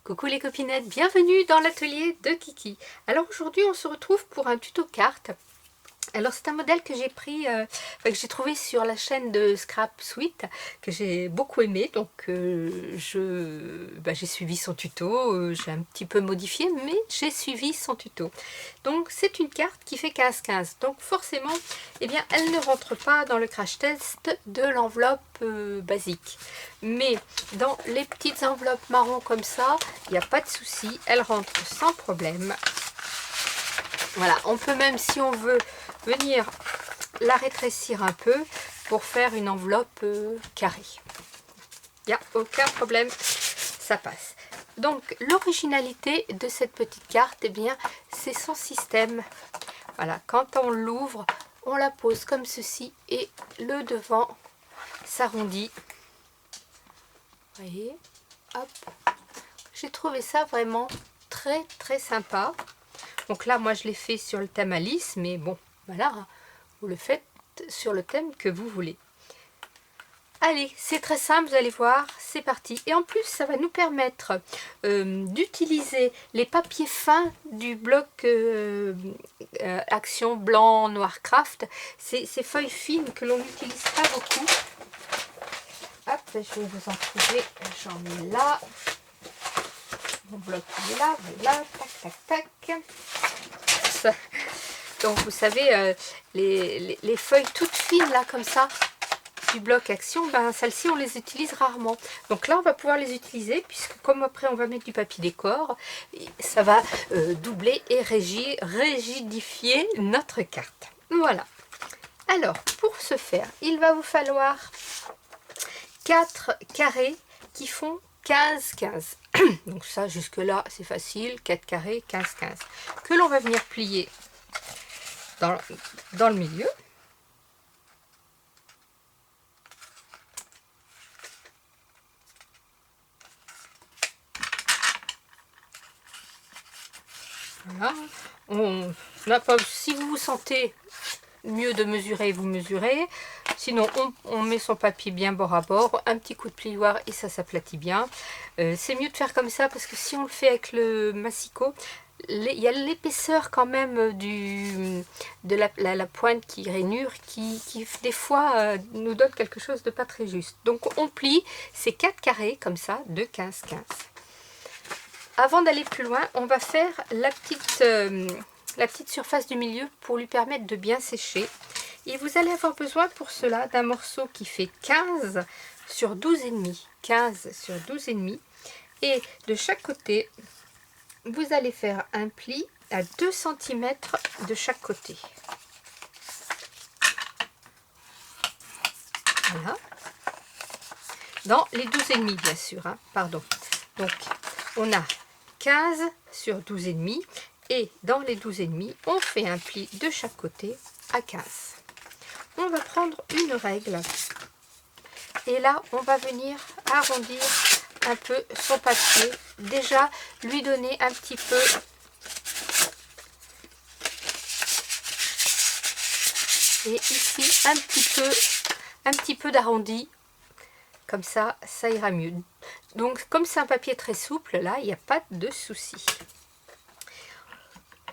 Coucou les copinettes, bienvenue dans l'atelier de Kiki. Alors aujourd'hui on se retrouve pour un tuto carte. Alors c'est un modèle que j'ai pris, que j'ai trouvé sur la chaîne de Scrap Sweet, que j'ai beaucoup aimé, donc j'ai suivi son tuto, j'ai un petit peu modifié, mais j'ai suivi son tuto. Donc c'est une carte qui fait 15-15, donc forcément, eh bien, elle ne rentre pas dans le crash test de l'enveloppe basique. Mais dans les petites enveloppes marron comme ça, il n'y a pas de souci, elle rentre sans problème. Voilà, on peut même, si on veut, venir la rétrécir un peu pour faire une enveloppe carrée. Il n'y a aucun problème, ça passe. Donc, l'originalité de cette petite carte, eh bien, c'est son système. Voilà, quand on l'ouvre, on la pose comme ceci et le devant s'arrondit. Vous voyez, hop. J'ai trouvé ça vraiment très sympa. Donc là, moi, je l'ai fait sur le thème Alice, mais bon, voilà, vous le faites sur le thème que vous voulez. Allez, c'est très simple, vous allez voir, c'est parti. Et en plus, ça va nous permettre d'utiliser les papiers fins du bloc Action Blanc Noir Craft. Ces feuilles fines que l'on n'utilise pas beaucoup. Hop, je vais vous en trouver, j'en ai là. Mon bloc il est là, voilà, tac. Ça. Donc vous savez, les feuilles toutes fines là comme ça du bloc Action, ben celles-ci on les utilise rarement. Donc là on va pouvoir les utiliser puisque comme après on va mettre du papier décor, ça va doubler et rigidifier notre carte. Voilà. Alors pour ce faire, il va vous falloir 4 carrés qui font 15-15. Donc ça, jusque-là, c'est facile. 4 carrés, 15-15. Que l'on va venir plier dans le milieu. Voilà. On n'a pas, si vous vous sentez mieux de mesurer, vous mesurez. Sinon, on met son papier bien bord à bord, un petit coup de plioir et ça s'aplatit bien. C'est mieux de faire comme ça parce que si on le fait avec le massicot, il y a l'épaisseur quand même de la pointe qui rainure qui des fois nous donne quelque chose de pas très juste. Donc on plie ces 4 carrés comme ça de 15-15. Avant d'aller plus loin, on va faire la petite surface du milieu pour lui permettre de bien sécher. Et vous allez avoir besoin pour cela d'un morceau qui fait 15 sur 12,5. 15 sur 12,5. Et de chaque côté, vous allez faire un pli à 2 cm de chaque côté. Voilà. Dans les 12,5 bien sûr, hein, pardon. Donc, on a 15 sur 12,5. Et dans les 12,5, on fait un pli de chaque côté à 15. On va prendre une règle et là on va venir arrondir un peu son papier, déjà lui donner un petit peu et ici un petit peu d'arrondi, comme ça ça ira mieux. Donc comme c'est un papier très souple, là il n'y a pas de souci.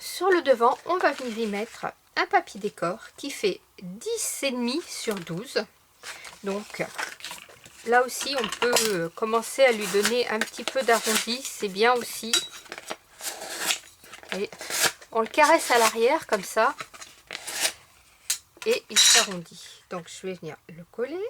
Sur le devant, on va venir y mettre un papier décor qui fait 10,5 sur 12. Donc là aussi, on peut commencer à lui donner un petit peu d'arrondi, c'est bien aussi. Et on le caresse à l'arrière comme ça et il s'arrondit. Donc je vais venir le coller.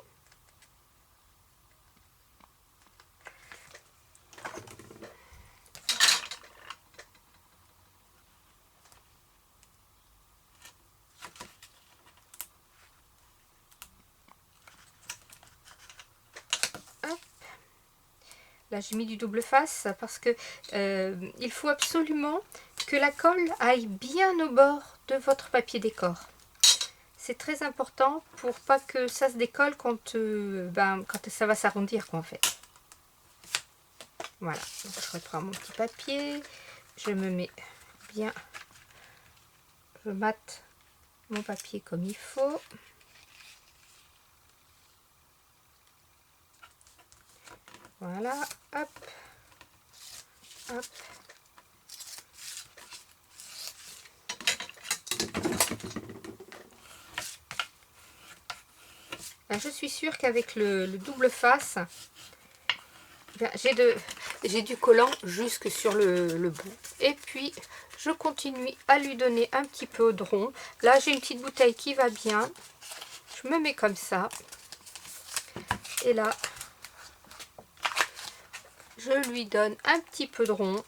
Là, j'ai mis du double face parce que il faut absolument que la colle aille bien au bord de votre papier décor. C'est très important pour pas que ça se décolle quand ça va s'arrondir en fait. Voilà, donc je reprends mon petit papier, je me mets bien, je mate mon papier comme il faut. Voilà, hop. Hop. Je suis sûre qu'avec le double face, j'ai du collant jusque sur le bout. Et puis, je continue à lui donner un petit peu de rond. Là, j'ai une petite bouteille qui va bien. Je me mets comme ça. Et là, je lui donne un petit peu de rond.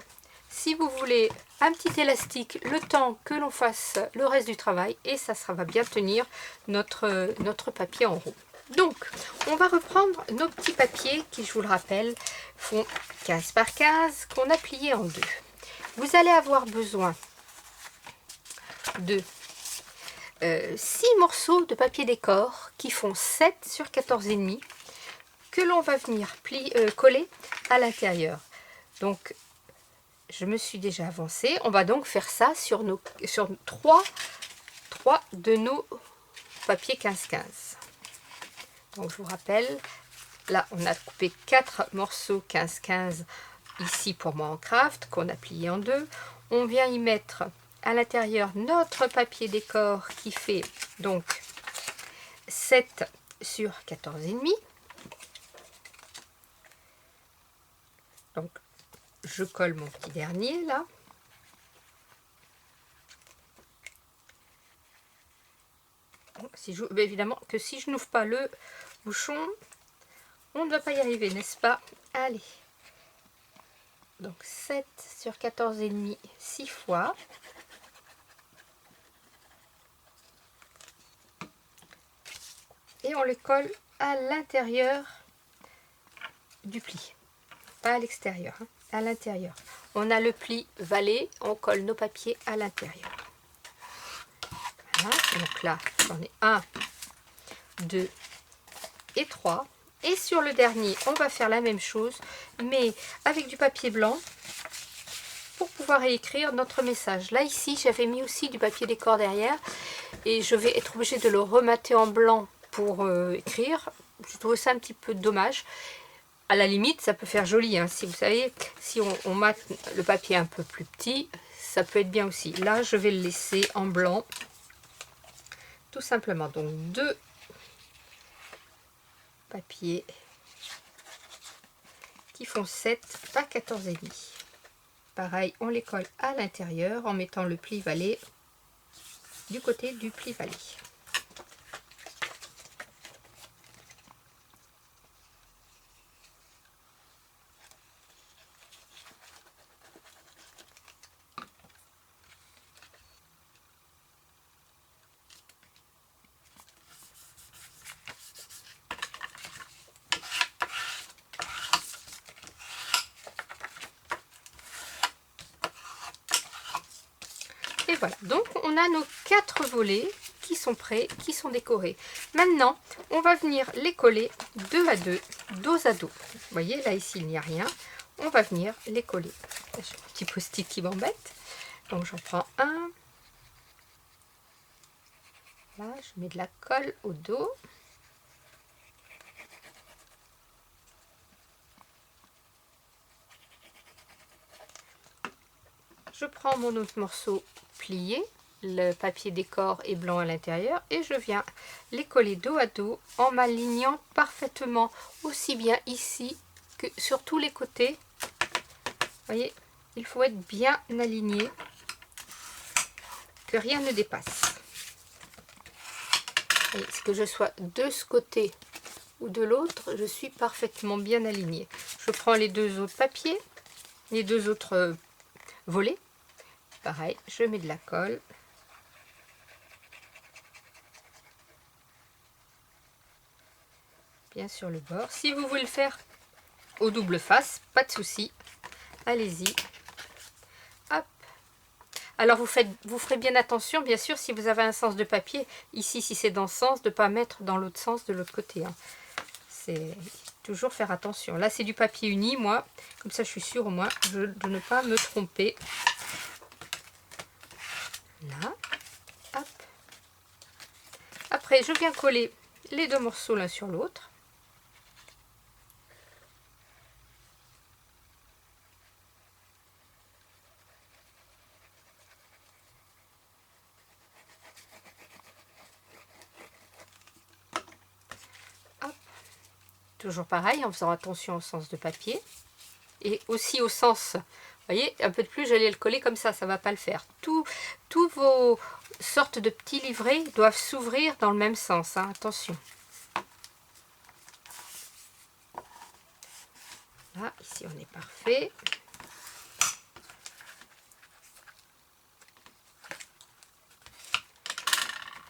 Si vous voulez un petit élastique, le temps que l'on fasse le reste du travail, et ça va bien tenir notre papier en rond. Donc, on va reprendre nos petits papiers qui, je vous le rappelle, font 15 par 15, qu'on a plié en deux. Vous allez avoir besoin de 6 morceaux de papier décor qui font 7 sur 14,5 que l'on va venir coller à l'intérieur. Donc, je me suis déjà avancée. On va donc faire ça sur 3 de nos papiers 15-15. Donc, je vous rappelle, là, on a coupé 4 morceaux 15-15 ici pour moi en craft, qu'on a plié en deux. On vient y mettre à l'intérieur notre papier décor qui fait donc 7 sur 14,5. Donc, je colle mon petit dernier là. Évidemment que si je n'ouvre pas le bouchon, on ne va pas y arriver, n'est-ce pas? Allez. Donc 7 sur 14,5, 6 fois. Et on le colle à l'intérieur du pli. Pas à l'extérieur, hein, à l'intérieur. On a le pli valet, on colle nos papiers à l'intérieur. Voilà, donc là, j'en ai 1, 2 et 3. Et sur le dernier, on va faire la même chose, mais avec du papier blanc, pour pouvoir écrire notre message. Là, ici, j'avais mis aussi du papier décor derrière, et je vais être obligée de le remater en blanc pour écrire. Je trouve ça un petit peu dommage. À la limite, ça peut faire joli, hein. Si vous savez, si on mate le papier un peu plus petit, ça peut être bien aussi. Là, je vais le laisser en blanc, tout simplement. Donc, 2 papiers qui font 7 par 14,5. Pareil, on les colle à l'intérieur en mettant le pli valet du côté du pli valet. Et voilà, donc on a nos 4 volets qui sont prêts, qui sont décorés. Maintenant, on va venir les coller deux à deux, dos à dos. Vous voyez, là ici il n'y a rien. On va venir les coller. J'ai un petit post-it qui m'embête. Donc j'en prends un. Là, je mets de la colle au dos. Je prends mon autre morceau plié, le papier décor est blanc à l'intérieur, et je viens les coller dos à dos en m'alignant parfaitement aussi bien ici que sur tous les côtés. Vous voyez, il faut être bien aligné, que rien ne dépasse. Et que je sois de ce côté ou de l'autre, je suis parfaitement bien alignée. Je prends les deux autres papiers, les deux autres volets. Pareil, je mets de la colle. Bien sur le bord. Si vous voulez le faire au double face, pas de souci. Allez-y. Hop. Alors vous ferez bien attention, bien sûr, si vous avez un sens de papier, ici si c'est dans ce sens, de ne pas mettre dans l'autre sens de l'autre côté. Hein. C'est toujours faire attention. Là c'est du papier uni, moi, comme ça je suis sûre au moins de ne pas me tromper. Là. Hop. Après je viens coller les deux morceaux l'un sur l'autre. toujours pareil, en faisant attention au sens de papier. Et aussi au sens, vous voyez, un peu de plus, j'allais le coller comme ça ne va pas le faire. Tous vos sortes de petits livrets doivent s'ouvrir dans le même sens, hein, attention. Là, ici on est parfait.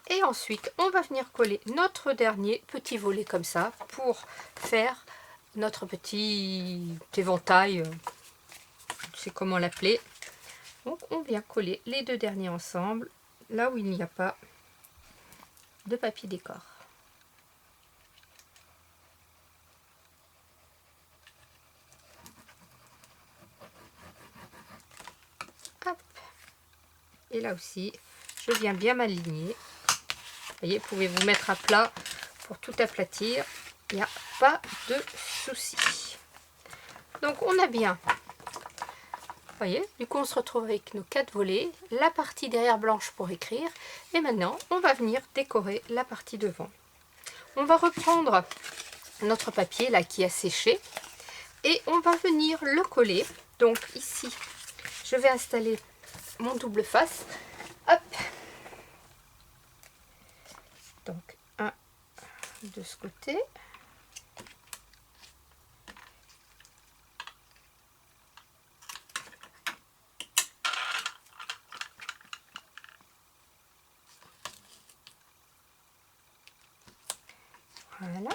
Et ensuite, on va venir coller notre dernier petit volet comme ça pour faire notre petit éventail, je ne sais comment l'appeler. Donc on vient coller les deux derniers ensemble, là où il n'y a pas de papier décor. Hop. Et là aussi, je viens bien m'aligner. Vous voyez, vous pouvez vous mettre à plat pour tout aplatir. Il n'y a pas de souci. Donc on a bien, vous voyez, du coup on se retrouve avec nos 4 volets, la partie derrière blanche pour écrire. Et maintenant, on va venir décorer la partie devant. On va reprendre notre papier là qui a séché. Et on va venir le coller. Donc ici, je vais installer mon double face. Hop. Donc un de ce côté. Voilà.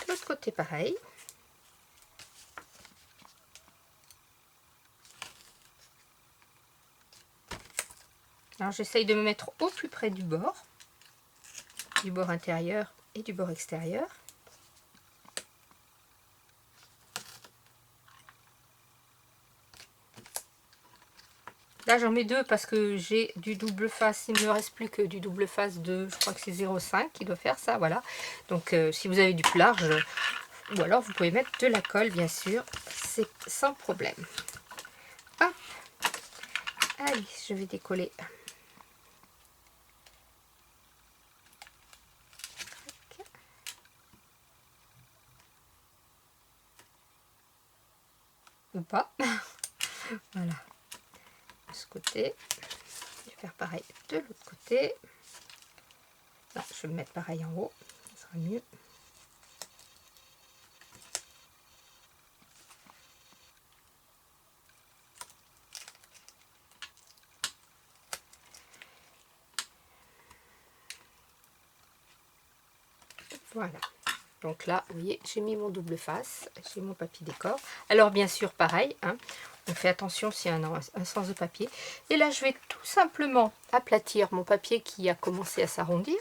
De l'autre côté pareil. Alors j'essaye de me mettre au plus près du bord intérieur et du bord extérieur. Là j'en mets deux parce que j'ai du double face, il ne me reste plus que du double face de, je crois que c'est 0,5 qui doit faire ça, voilà. Donc si vous avez du plus large, ou alors vous pouvez mettre de la colle bien sûr, c'est sans problème. Hop. Allez, je vais décoller. Ou pas. Voilà. De ce côté. Je vais faire pareil de l'autre côté. Non, je vais me mettre pareil en haut. Ça sera mieux. Voilà. Donc là, vous voyez, j'ai mis mon double face, j'ai mon papier décor. Alors bien sûr, pareil, hein, on fait attention s'il y a un sens de papier. Et là, je vais tout simplement aplatir mon papier qui a commencé à s'arrondir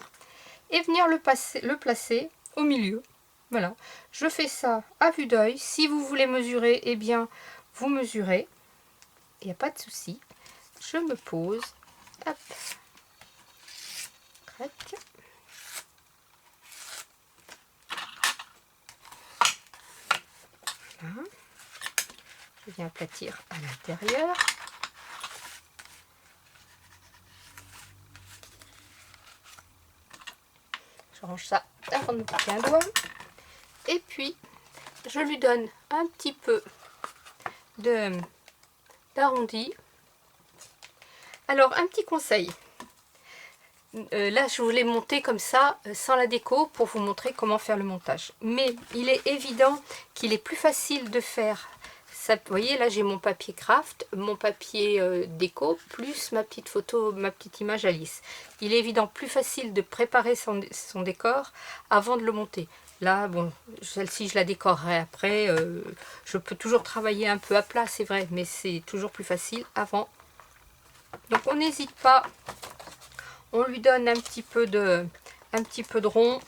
et venir le placer au milieu. Voilà, je fais ça à vue d'œil. Si vous voulez mesurer, eh bien, vous mesurez. Il n'y a pas de souci. Je me pose. Hop. Crac. Voilà. Je viens aplatir à l'intérieur. Je range ça avant de me piquer un doigt. Et puis, je lui donne un petit peu d'arrondi. Alors, un petit conseil. Là, je voulais monter comme ça, sans la déco, pour vous montrer comment faire le montage. Mais il est évident qu'il est plus facile de faire ça. Vous voyez, là, j'ai mon papier craft, mon papier déco, plus ma petite photo, ma petite image Alice. Il est évident plus facile de préparer son décor avant de le monter. Là, bon, celle-ci, je la décorerai après. Je peux toujours travailler un peu à plat, c'est vrai, mais c'est toujours plus facile avant. Donc, on n'hésite pas. On lui donne un petit peu de rond.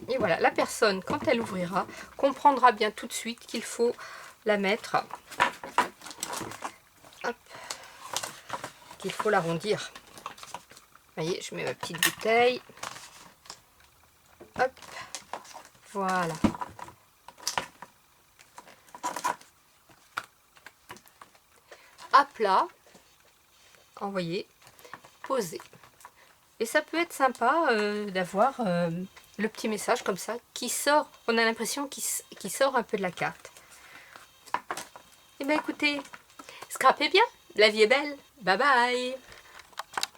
Et voilà, la personne, quand elle ouvrira, comprendra bien tout de suite qu'il faut la mettre. Hop. Qu'il faut l'arrondir. Vous voyez, je mets ma petite bouteille. Hop. Voilà. À plat. envoyer, poser. Et ça peut être sympa d'avoir le petit message comme ça qui sort, on a l'impression qu'il sort un peu de la carte. Et bien écoutez, scrapez bien, la vie est belle, bye bye.